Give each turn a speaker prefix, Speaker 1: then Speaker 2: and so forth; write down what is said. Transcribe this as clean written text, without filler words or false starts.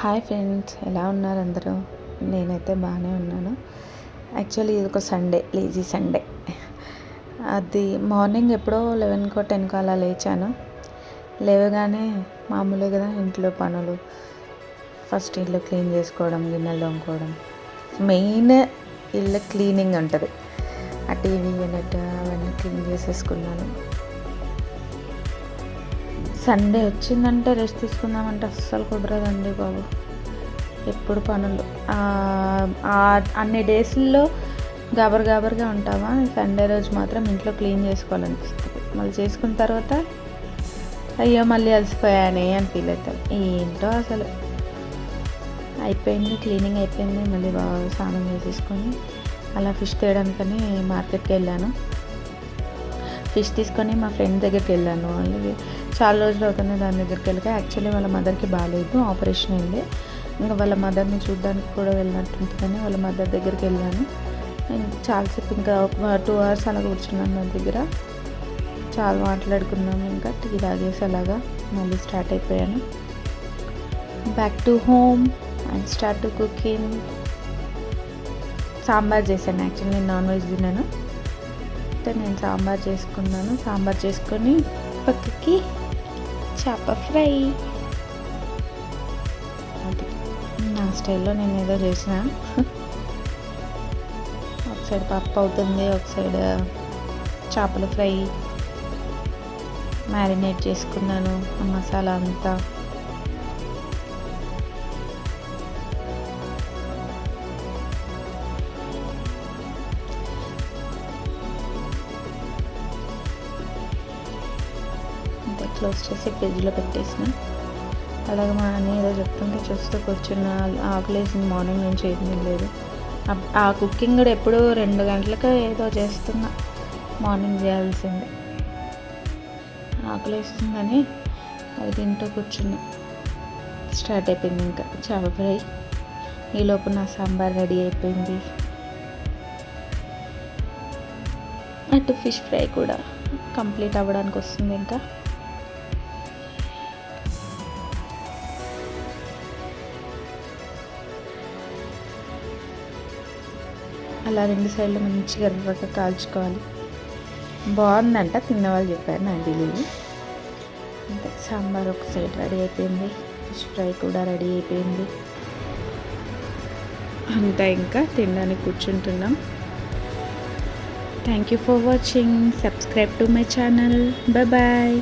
Speaker 1: Hi friends, ఎలా ఉన్నారు అందరూ? నేనైతే బాగానే ఉన్నాను. యాక్చువల్లీ ఇది ఒక సండే, లేజీ సండే. అది మార్నింగ్ ఎప్పుడో 11కో 10కో అలా లేచాను. లేవగానే మామూలే కదా ఇంట్లో పనులు. ఫస్ట్ ఇల్లు క్లీన్ చేసుకోవడం, గిన్నెలు తోముకోవడం, మెయిన్ ఇల్లు క్లీనింగ్ ఉంటుంది. ఆ టీవీ యూనిట్ అవన్నీ క్లీన్ చేసేసుకున్నాను. సండే వచ్చిందంటే రెస్ట్ తీసుకుందామంటే అస్సలు కుదరదండి బాబు. ఎప్పుడు పనులు అన్ని డేస్లో గాబరుగా ఉంటామా, సండే రోజు మాత్రం ఇంట్లో క్లీన్ చేసుకోవాలనిపిస్తుంది. మళ్ళీ చేసుకున్న తర్వాత అయ్యో మళ్ళీ అలసిపోయానే అని ఫీల్ అవుతాం. ఏంటో అసలు అయిపోయింది, క్లీనింగ్ అయిపోయింది. మళ్ళీ బాగా స్నానం చేసేసుకొని అలా ఫిష్ తేయడానికని మార్కెట్కి వెళ్ళాను. ఫిష్ తీసుకొని మా ఫ్రెండ్ దగ్గరికి వెళ్ళాను. వాళ్ళకి చాలా రోజులు అవుతుంది దాని దగ్గరికి వెళ్ళక. యాక్చువల్లీ వాళ్ళ మదర్కి బాగాలేదు, ఆపరేషన్ అయింది. ఇంకా వాళ్ళ మదర్ని చూడడానికి కూడా వెళ్ళినట్టుంటుందని వాళ్ళ మదర్ దగ్గరికి వెళ్ళాను. చాలాసేపు ఇంకా 2 hours అలా కూర్చున్నాను నా దగ్గర. చాలా మాట్లాడుకున్నాము. ఇంకా టీ తాగేసి అలాగా మళ్ళీ స్టార్ట్ అయిపోయాను. Back to home and start to cooking. Sambar చేశాను. యాక్చువల్లీ నేను నాన్ వెజ్ తిన్నాను. నేను సాంబార్ చేసుకున్నాను. సాంబార్ చేసుకొని పక్కకి చేప ఫ్రై. అది నా స్టైల్లో నేను ఏదో చేసిన. ఒక సైడ్ పప్పు అవుతుంది, ఒక సైడ్ చేపల ఫ్రై మ్యారినేట్ చేసుకున్నాను. ఆ మసాలా అంతా క్లోజ్ చేసి ఫ్రిడ్జ్లో పెట్టేసిన. అలాగే మా అన్న ఏదో చెప్తుంటే చూస్తూ కూర్చున్న. ఆకలేసింది, మార్నింగ్ నుంచి ఏం తినలేదు. ఆ కుకింగ్ కూడా ఎప్పుడూ 2 గంటలకు ఏదో చేస్తున్నా, మార్నింగ్ చేయాల్సింది. ఆకలేస్తుందని అది తింటూ కూర్చున్నా. స్టార్ట్ అయిపోయింది ఇంకా చేప ఫ్రై. ఈలోపు నా సాంబార్ రెడీ అయిపోయింది. అటు ఫిష్ ఫ్రై కూడా కంప్లీట్ అవ్వడానికి వస్తుంది. ఇంకా అలా 2 సైడ్లు మంచిగా ఎర్రగా కాల్చుకోవాలి. బాగుందంట, తిన్నవాళ్ళు చెప్పారు, నాకు తెలియదు. అంతే. సాంబార్ ఒక సైడ్ రెడీ అయిపోయింది, ఫిష్ ఫ్రై కూడా రెడీ అయిపోయింది. అంతా ఇంకా తినడానికి కూర్చుంటున్నాం. Thank you for watching. Subscribe to my channel. Bye.